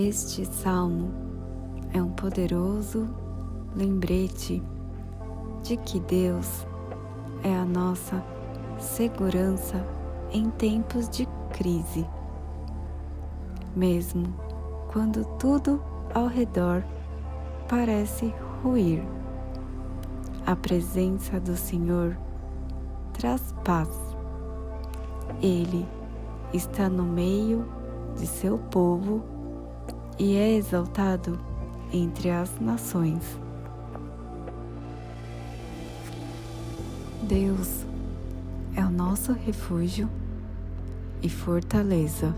Este salmo é um poderoso lembrete de que Deus é a nossa segurança em tempos de crise. Mesmo quando tudo ao redor parece ruir, a presença do Senhor traz paz. Ele está no meio de seu povo e é exaltado entre as nações. Deus é o nosso refúgio e fortaleza,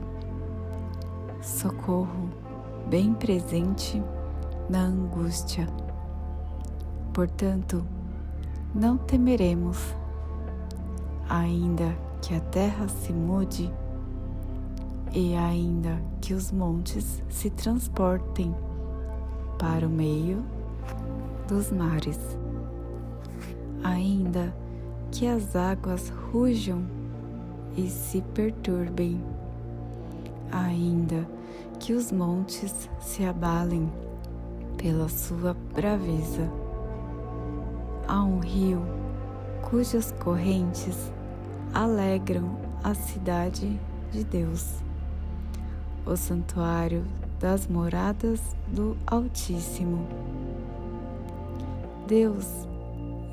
socorro bem presente na angústia. Portanto, não temeremos, ainda que a terra se mude e ainda que os montes se transportem para o meio dos mares, ainda que as águas rujam e se perturbem, ainda que os montes se abalem pela sua braveza. Há um rio cujas correntes alegram a cidade de Deus, o santuário das moradas do Altíssimo. Deus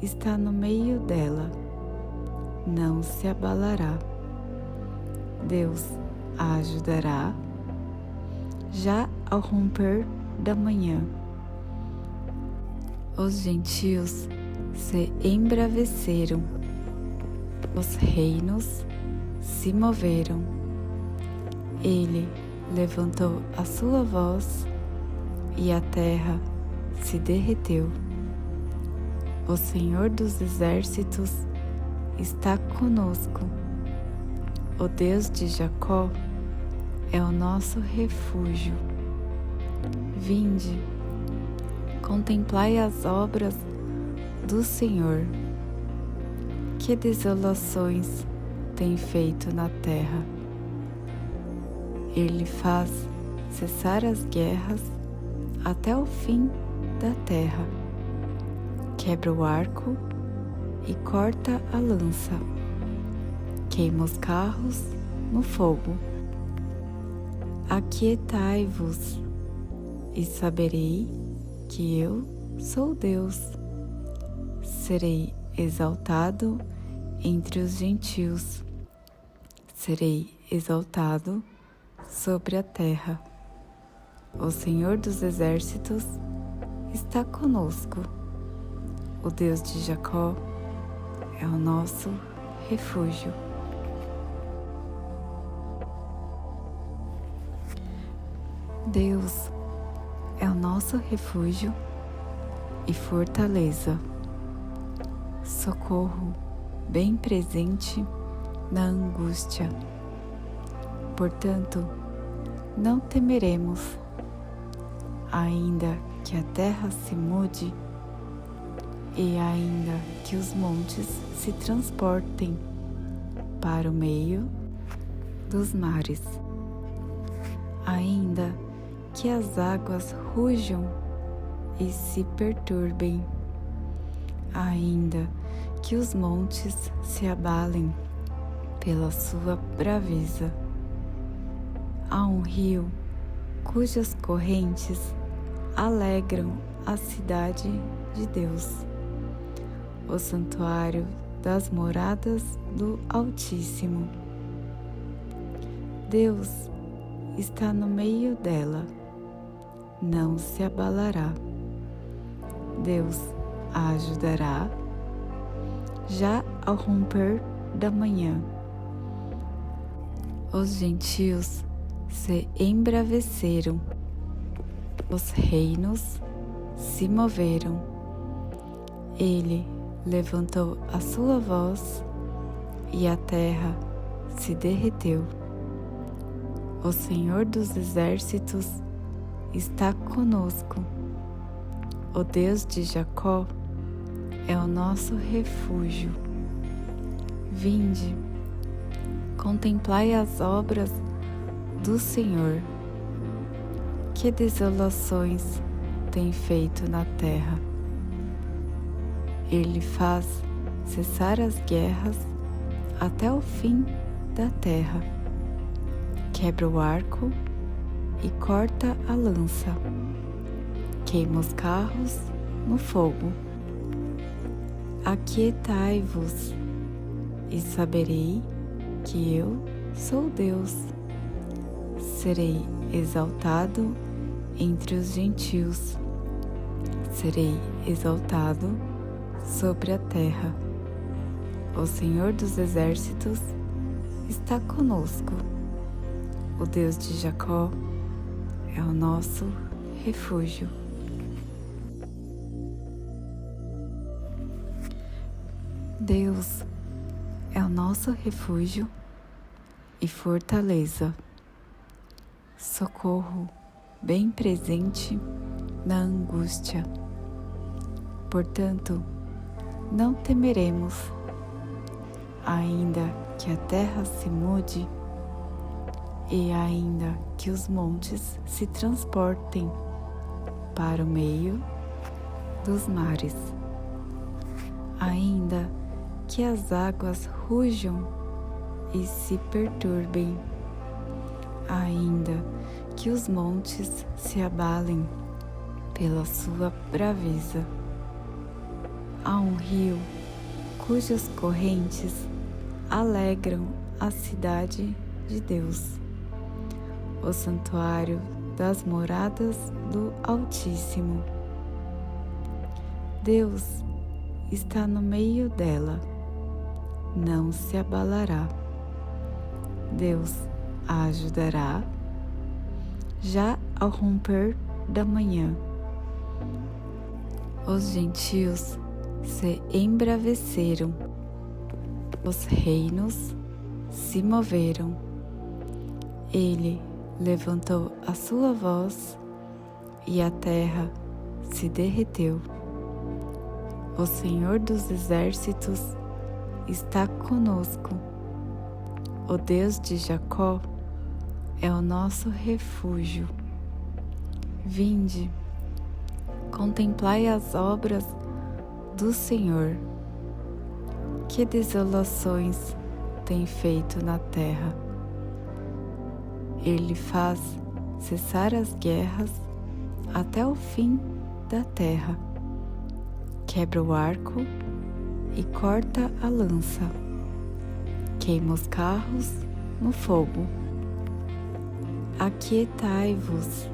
está no meio dela, não se abalará. Deus a ajudará já ao romper da manhã. Os gentios se embraveceram, os reinos se moveram. Ele levantou a sua voz e a terra se derreteu. O Senhor dos exércitos está conosco. O Deus de Jacó é o nosso refúgio. Vinde, contemplai as obras do Senhor. Que desolações tem feito na terra. Ele faz cessar as guerras até o fim da terra. Quebra o arco e corta a lança. Queima os carros no fogo. Aquietai-vos e saberei que eu sou Deus. Serei exaltado entre os gentios. Serei exaltado sobre a terra. O Senhor dos exércitos está conosco. O Deus de Jacó é o nosso refúgio. Deus é o nosso refúgio e fortaleza, socorro bem presente na angústia. Portanto, não temeremos, ainda que a terra se mude e ainda que os montes se transportem para o meio dos mares, ainda que as águas rujam e se perturbem, ainda que os montes se abalem pela sua braveza. Há um rio cujas correntes alegram a cidade de Deus, o santuário das moradas do Altíssimo. Deus está no meio dela, não se abalará. Deus a ajudará já ao romper da manhã. Os gentios se embraveceram, os reinos se moveram. Ele levantou a sua voz e a terra se derreteu. O Senhor dos exércitos está conosco. O Deus de Jacó é o nosso refúgio. Vinde, contemplai as obras do Senhor. que desolações tem feito na terra. Ele faz cessar as guerras até o fim da terra. Quebra o arco e corta a lança. Queima os carros no fogo. Aquietai-vos e saberei que eu sou Deus. Serei exaltado entre os gentios. Serei exaltado sobre a terra. O Senhor dos Exércitos está conosco. O Deus de Jacó é o nosso refúgio. Deus é o nosso refúgio e fortaleza, socorro bem presente na angústia. Portanto, não temeremos, ainda que a terra se mude e ainda que os montes se transportem para o meio dos mares, ainda que as águas rujam e se perturbem, ainda que os montes se abalem pela sua braveza. Há um rio cujas correntes alegram a cidade de Deus, o santuário das moradas do Altíssimo. Deus está no meio dela, não se abalará. Deus a ajudará já ao romper da manhã. Os gentios se embraveceram, os reinos se moveram. Ele levantou a sua voz e a terra se derreteu. O Senhor dos Exércitos está conosco. O Deus de Jacó é o nosso refúgio. Vinde, contemplai as obras do Senhor. Que desolações tem feito na terra. Ele faz cessar as guerras até o fim da terra. Quebra o arco e corta a lança. Queima os carros no fogo. Aquietai-vos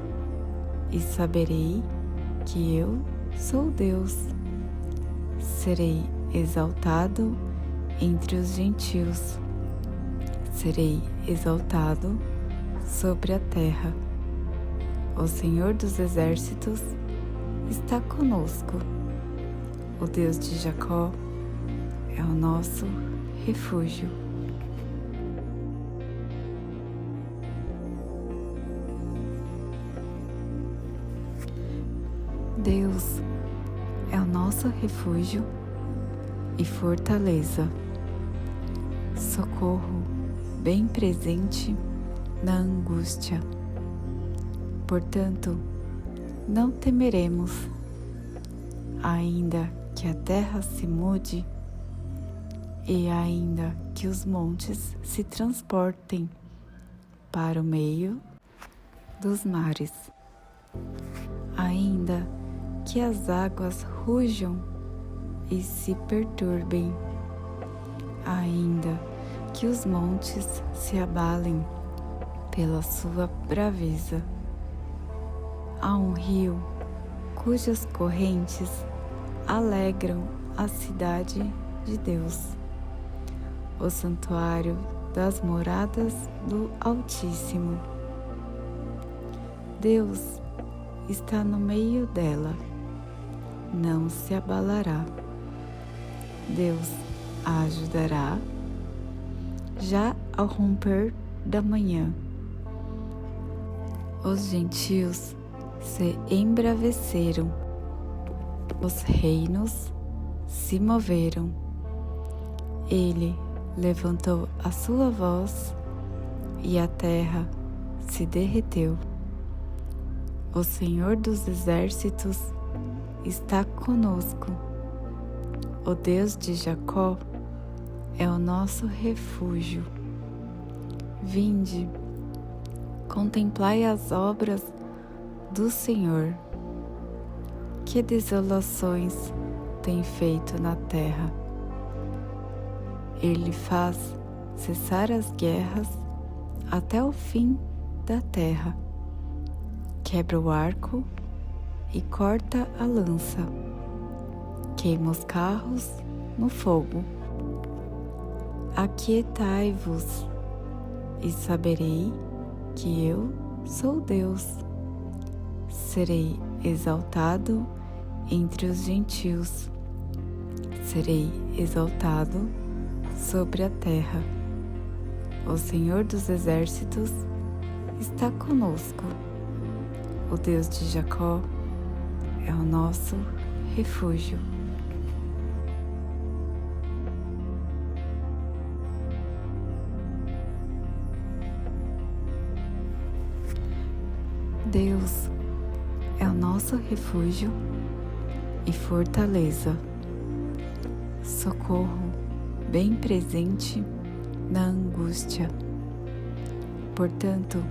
e saberei que eu sou Deus. Serei exaltado entre os gentios. Serei exaltado sobre a terra. O Senhor dos Exércitos está conosco. O Deus de Jacó é o nosso refúgio. Deus é o nosso refúgio e fortaleza, socorro bem presente na angústia. Portanto, não temeremos, ainda que a terra se mude e ainda que os montes se transportem para o meio dos mares, ainda que as águas rujam e se perturbem, ainda que os montes se abalem pela sua braveza. Há um rio cujas correntes alegram a cidade de Deus, o santuário das moradas do Altíssimo. Deus está no meio dela, não se abalará. Deus a ajudará já ao romper da manhã. Os gentios se embraveceram, os reinos se moveram. Ele levantou a sua voz e a terra se derreteu. O Senhor dos Exércitos está conosco. O Deus de Jacó é o nosso refúgio. Vinde, contemplai as obras do Senhor. Que desolações tem feito na terra. Ele faz cessar as guerras até o fim da terra. Quebra o arco e corta a lança. Queima os carros no fogo. Aquietai-vos e saberei que eu sou Deus. Serei exaltado entre os gentios. Serei exaltado sobre a terra. O Senhor dos Exércitos está conosco. O Deus de Jacó é o nosso refúgio. Deus é o nosso refúgio e fortaleza, socorro bem presente na angústia. Portanto,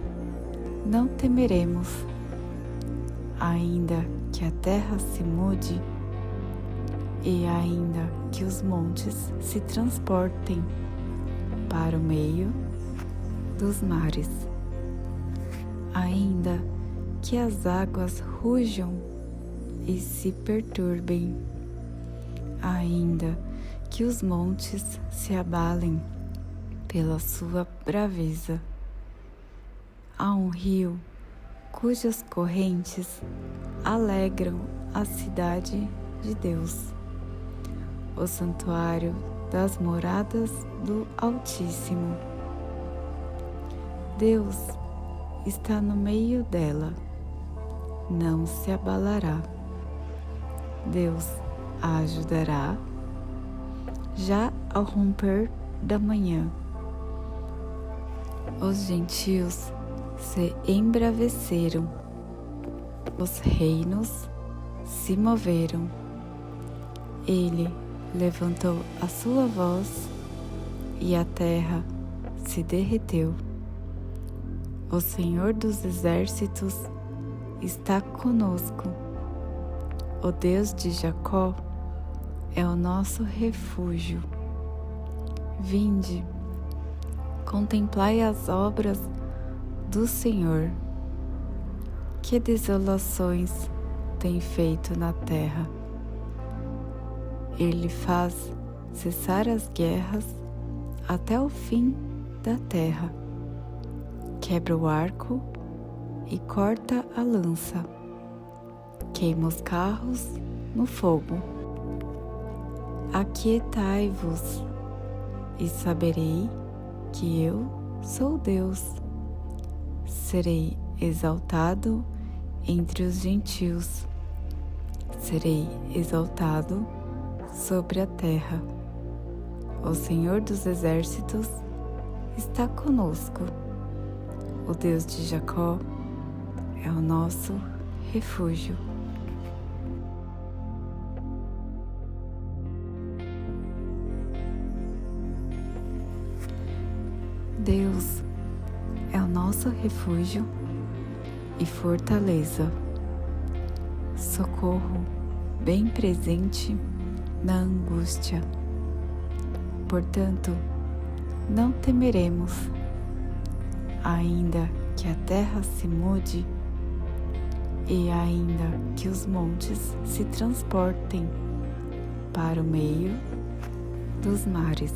não temeremos, ainda que a terra se mude e ainda que os montes se transportem para o meio dos mares, ainda que as águas rujam e se perturbem, ainda que os montes se abalem pela sua braveza. Há um rio cujas correntes alegram a cidade de Deus, o santuário das moradas do Altíssimo. Deus está no meio dela, não se abalará. Deus a ajudará já ao romper da manhã. Os gentios se embraveceram, os reinos se moveram. Ele levantou a sua voz e a terra se derreteu. O Senhor dos Exércitos está conosco. O Deus de Jacó é o nosso refúgio. Vinde, contemplai as obras do Senhor. Que desolações tem feito na terra. Ele faz cessar as guerras até o fim da terra. Quebra o arco e corta a lança. Queima os carros no fogo. Aquietai-vos e saberei que eu sou Deus. Serei exaltado entre os gentios. Serei exaltado sobre a terra. O Senhor dos Exércitos está conosco. O Deus de Jacó é o nosso refúgio. Deus é o nosso refúgio e fortaleza, socorro bem presente na angústia. Portanto, não temeremos, ainda que a terra se mude e ainda que os montes se transportem para o meio dos mares,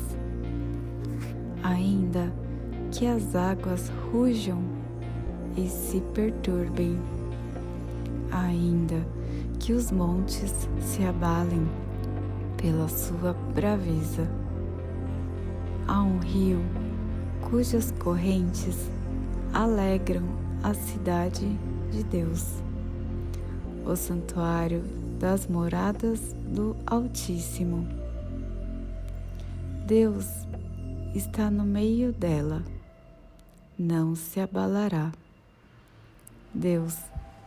ainda que as águas rujam e se perturbem, ainda que os montes se abalem pela sua braveza. Há um rio cujas correntes alegram a cidade de Deus, o santuário das moradas do Altíssimo. Deus está no meio dela, não se abalará. Deus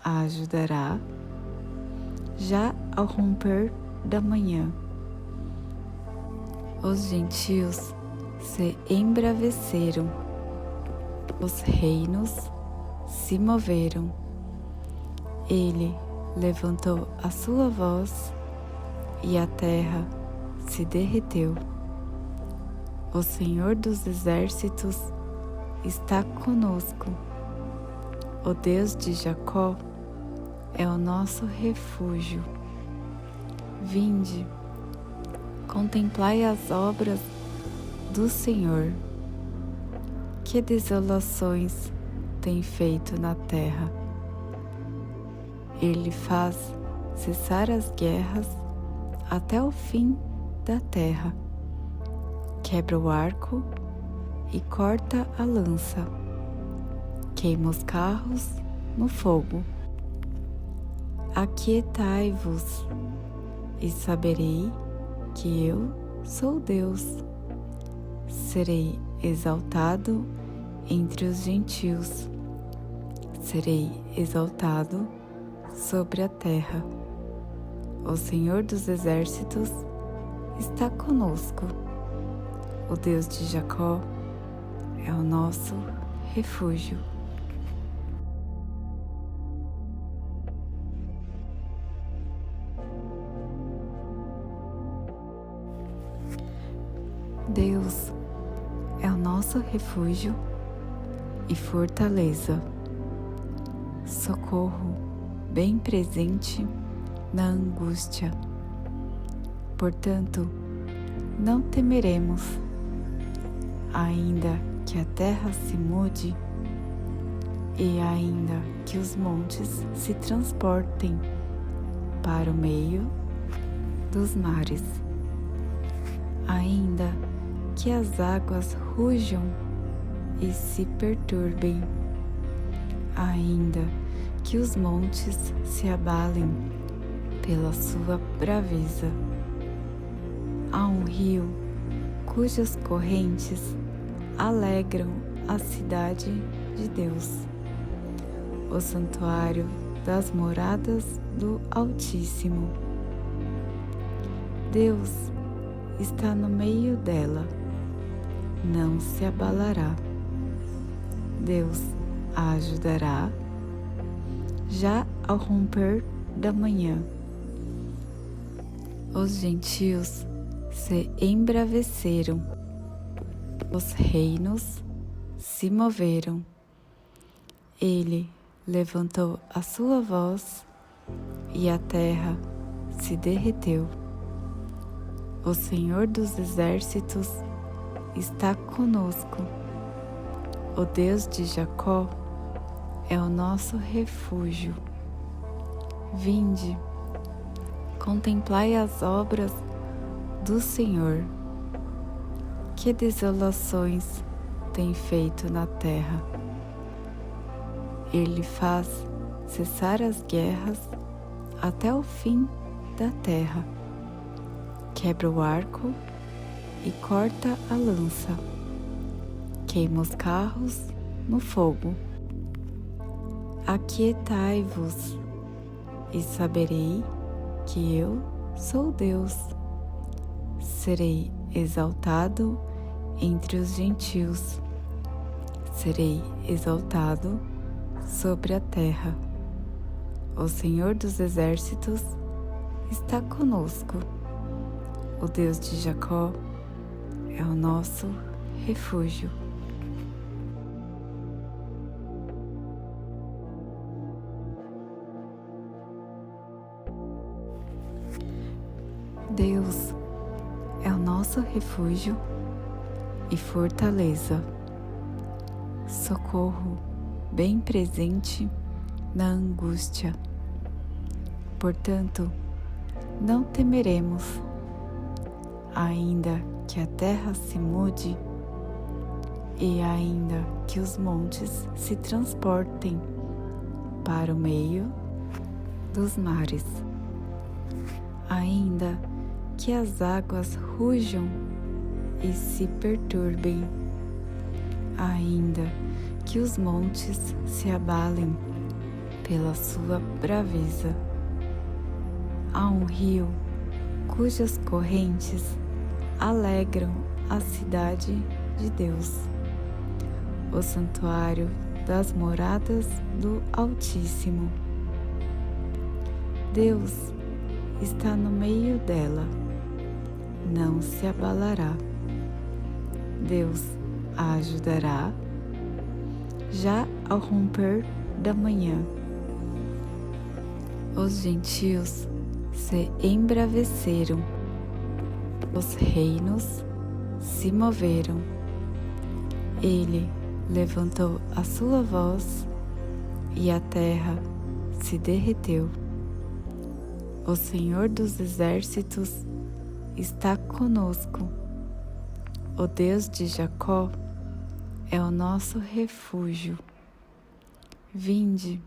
a ajudará já ao romper da manhã. Os gentios se embraveceram, os reinos se moveram. Ele levantou a sua voz e a terra se derreteu. O Senhor dos Exércitos está conosco. O Deus de Jacó é o nosso refúgio. Vinde, contemplai as obras do Senhor. Que desolações tem feito na terra. Ele faz cessar as guerras até o fim da terra. Quebra o arco e corta a lança. Queima os carros no fogo. Aquietai-vos e saberei que eu sou Deus. Serei exaltado entre os gentios. Serei exaltado sobre a terra. O Senhor dos Exércitos está conosco. O Deus de Jacó é o nosso refúgio. Deus é o nosso refúgio e fortaleza, socorro bem presente na angústia. Portanto, não temeremos, ainda que a terra se mude e ainda que os montes se transportem para o meio dos mares, ainda que as águas rujam e se perturbem, ainda que os montes se abalem pela sua braveza. Há um rio cujas correntes alegram a cidade de Deus, o santuário das moradas do Altíssimo. Deus está no meio dela, não se abalará. Deus a ajudará já ao romper da manhã. Os gentios se embraveceram, os reinos se moveram. Ele levantou a sua voz e a terra se derreteu. O Senhor dos Exércitos está conosco. O Deus de Jacó é o nosso refúgio. Vinde, contemplai as obras do Senhor. Que desolações tem feito na terra. Ele faz cessar as guerras até o fim da terra. Quebra o arco e corta a lança. Queima os carros no fogo. Aquietai-vos e saberei que eu sou Deus. Serei exaltado entre os gentios. Serei exaltado sobre a terra. O Senhor dos Exércitos está conosco. O Deus de Jacó é o nosso refúgio. Deus é o nosso refúgio e fortaleza, socorro bem presente na angústia. Portanto, não temeremos, ainda que a terra se mude e ainda que os montes se transportem para o meio dos mares, ainda que as águas rujam e se perturbem, ainda que os montes se abalem pela sua braveza. Há um rio cujas correntes alegram a cidade de Deus, o santuário das moradas do Altíssimo. Deus está no meio dela, não se abalará. Deus a ajudará já ao romper da manhã. Os gentios se embraveceram, os reinos se moveram. Ele levantou a sua voz e a terra se derreteu. O Senhor dos exércitos está conosco. O Deus de Jacó é o nosso refúgio. Vinde,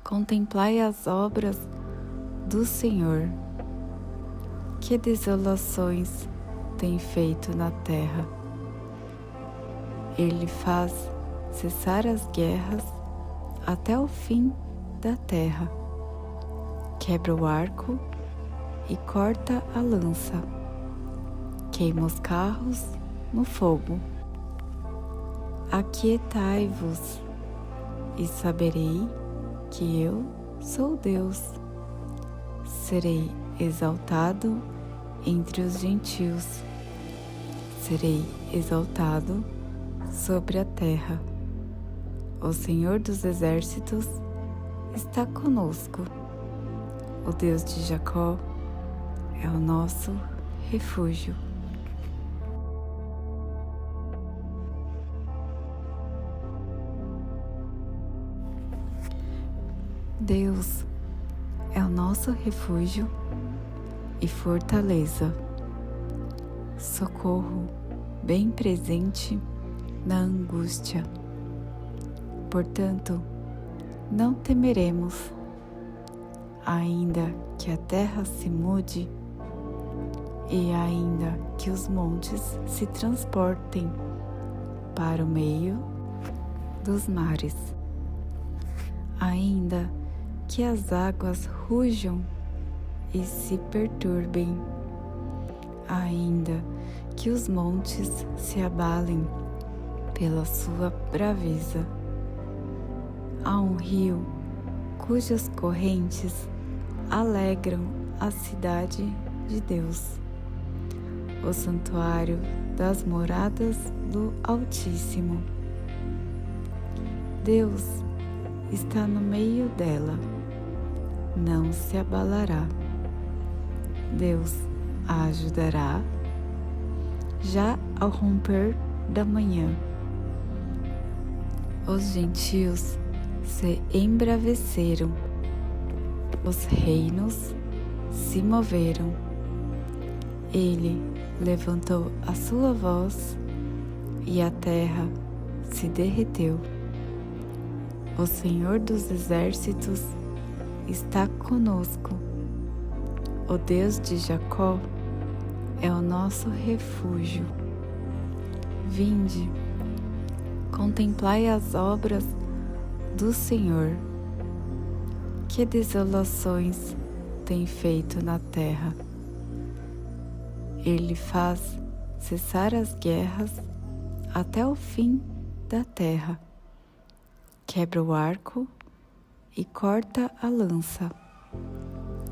contemplai as obras do Senhor. Que desolações tem feito na terra. Ele faz cessar as guerras até o fim da terra. Quebra o arco e corta a lança. Queima os carros no fogo. Aquietai-vos e saberei que eu sou Deus. Serei exaltado entre os gentios. Serei exaltado sobre a terra. O Senhor dos exércitos está conosco. O Deus de Jacó é o nosso refúgio. Deus é o nosso refúgio e fortaleza, socorro bem presente na angústia. Portanto, não temeremos, ainda que a terra se mude e ainda que os montes se transportem para o meio dos mares, ainda que as águas rujam e se perturbem, ainda que os montes se abalem pela sua braveza. Há um rio cujas correntes alegram a cidade de Deus, o santuário das moradas do Altíssimo. Deus está no meio dela, não se abalará. Deus a ajudará já ao romper da manhã. Os gentios se embraveceram, os reinos se moveram. Ele levantou a sua voz e a terra se derreteu. O Senhor dos exércitos está conosco. O Deus de Jacó é o nosso refúgio. Vinde, contemplai as obras do Senhor. Que desolações tem feito na terra. Ele faz cessar as guerras até o fim da terra. Quebra o arco e corta a lança.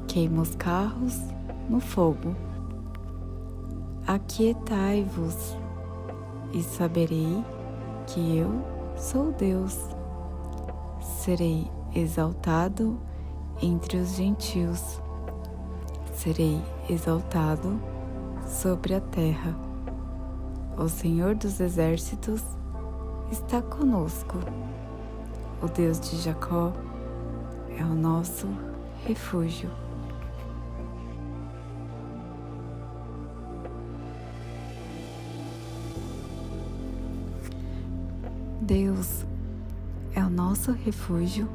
Queima os carros no fogo. Aquietai-vos e saberei que eu sou Deus. Serei exaltado entre os gentios. Serei exaltado sobre a terra. O Senhor dos exércitos está conosco. O Deus de Jacó é o nosso refúgio. Deus é o nosso refúgio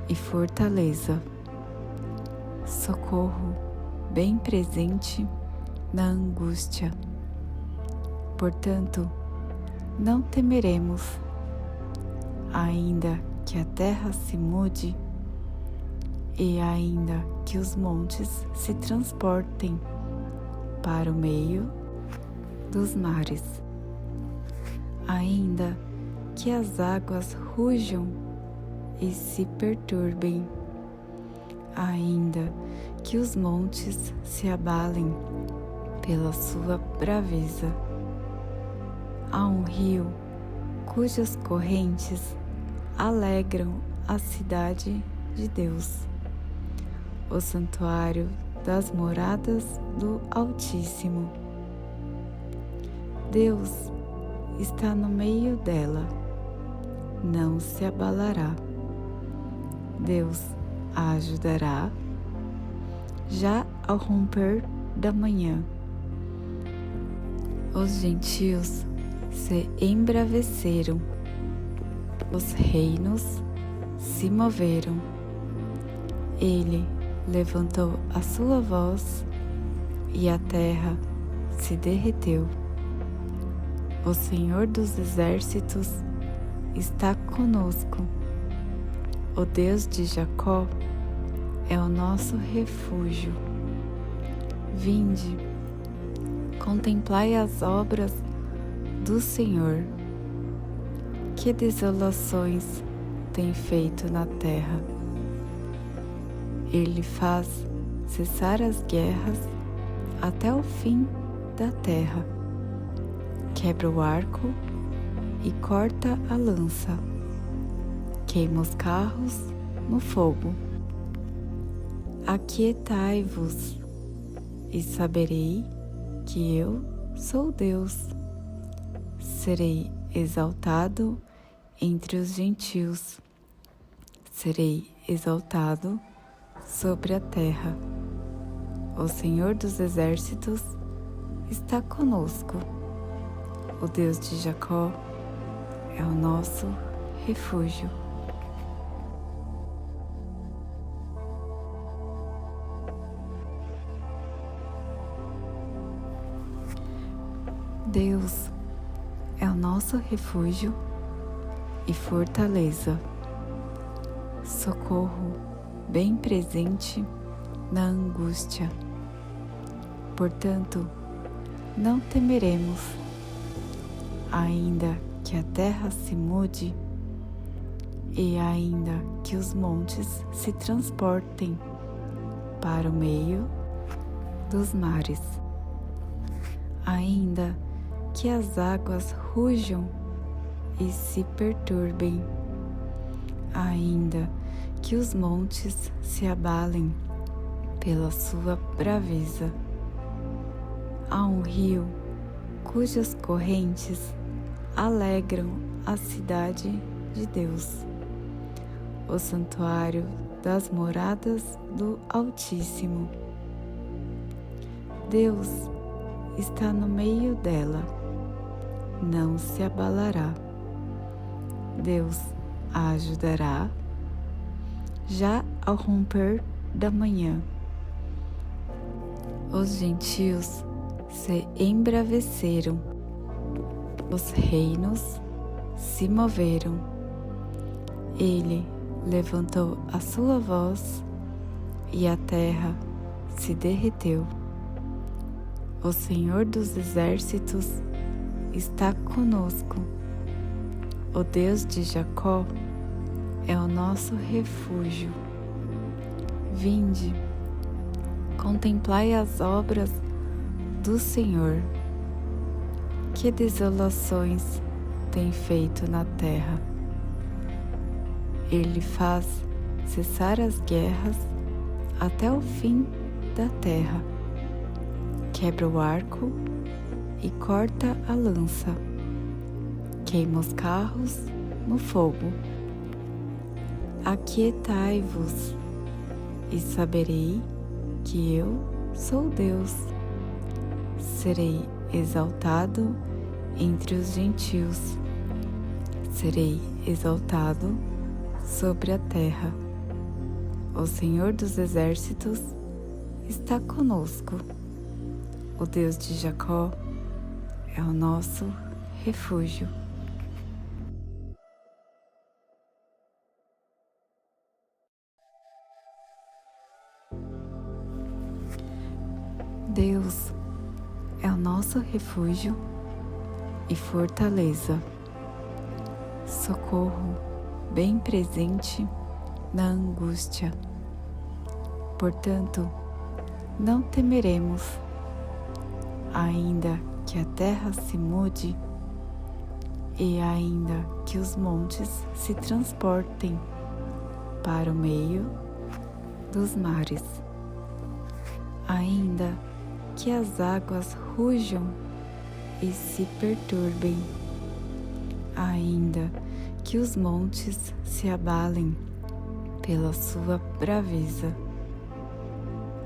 e fortaleza, socorro bem presente na angústia. Portanto, não temeremos, ainda que a terra se mude e ainda que os montes se transportem para o meio dos mares, ainda que as águas rujam e se perturbem, ainda que os montes se abalem pela sua braveza. Há um rio cujas correntes alegram a cidade de Deus, o santuário das moradas do Altíssimo. Deus está no meio dela, não se abalará. Deus a ajudará já ao romper da manhã. Os gentios se embraveceram, os reinos se moveram. Ele levantou a sua voz e a terra se derreteu. O Senhor dos exércitos está conosco. O Deus de Jacó é o nosso refúgio. Vinde, contemplai as obras do Senhor. Que desolações tem feito na terra. Ele faz cessar as guerras até o fim da terra. Quebra o arco e corta a lança. Queima os carros no fogo. Aquietai-vos e saberei que eu sou Deus. Serei exaltado entre os gentios. Serei exaltado sobre a terra. O Senhor dos exércitos está conosco. O Deus de Jacó é o nosso refúgio. Deus é o nosso refúgio e fortaleza, socorro bem presente na angústia. Portanto, não temeremos, ainda que a terra se mude e ainda que os montes se transportem para o meio dos mares, ainda que as águas rujam e se perturbem, ainda que os montes se abalem pela sua braveza. Há um rio cujas correntes alegram a cidade de Deus, o santuário das moradas do Altíssimo. Deus está no meio dela, não se abalará. Deus a ajudará já ao romper da manhã. Os gentios se embraveceram, os reinos se moveram. Ele levantou a sua voz e a terra se derreteu. O Senhor dos exércitos está conosco. O Deus de Jacó é o nosso refúgio. Vinde, contemplai as obras do Senhor. Que desolações tem feito na terra. Ele faz cessar as guerras até o fim da terra. Quebra o arco e corta a lança. Queima os carros no fogo. Aquietai-vos e saberei que eu sou Deus. Serei exaltado entre os gentios. Serei exaltado sobre a terra. O Senhor dos exércitos está conosco. O Deus de Jacó é o nosso refúgio. Deus é o nosso refúgio e fortaleza, socorro bem presente na angústia. Portanto, não temeremos, ainda que a terra se mude e ainda que os montes se transportem para o meio dos mares, ainda que as águas rujam e se perturbem, ainda que os montes se abalem pela sua braveza.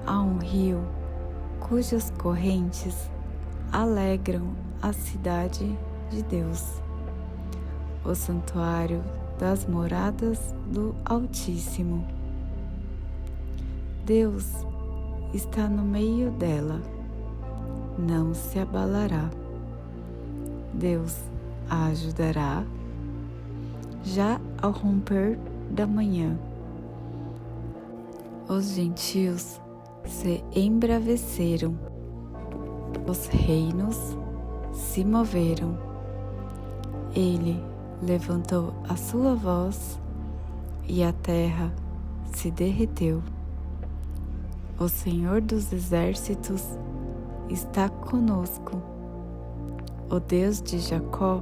Há um rio cujas correntes alegram a cidade de Deus, o santuário das moradas do Altíssimo. Deus está no meio dela, não se abalará. Deus a ajudará já ao romper da manhã. Os gentios se embraveceram, os reinos se moveram. Ele levantou a sua voz e a terra se derreteu. O Senhor dos exércitos está conosco. O Deus de Jacó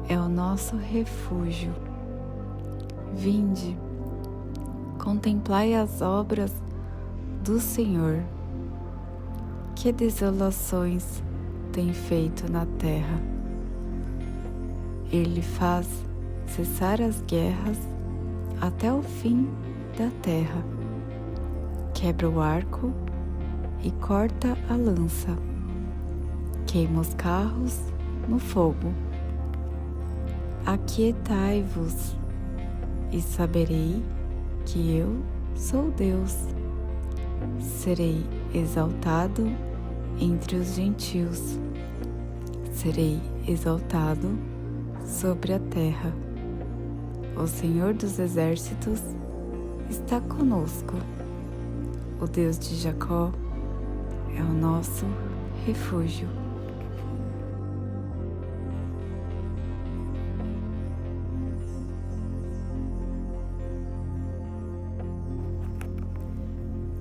é o nosso refúgio. Vinde, contemplai as obras do Senhor. Que desolações tem feito na terra. Ele faz cessar as guerras até o fim da terra. Quebra o arco e corta a lança. Queima os carros no fogo. Aquietai-vos e saberei que eu sou Deus. Serei exaltado entre os gentios. Serei exaltado sobre a terra. O Senhor dos exércitos está conosco. O Deus de Jacó é o nosso refúgio.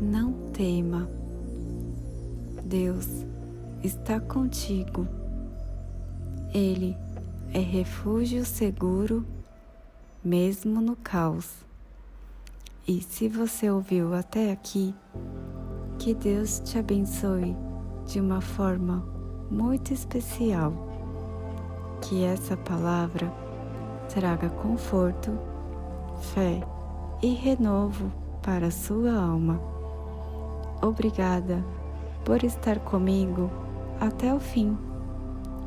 Não tema, Deus está contigo. Ele é refúgio seguro, mesmo no caos. E se você ouviu até aqui, que Deus te abençoe de uma forma muito especial. Que essa palavra traga conforto, fé e renovo para a sua alma. Obrigada por estar comigo até o fim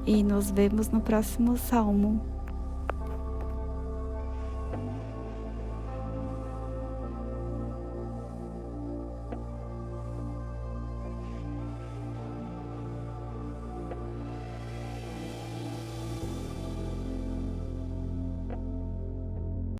e nos vemos no próximo salmo.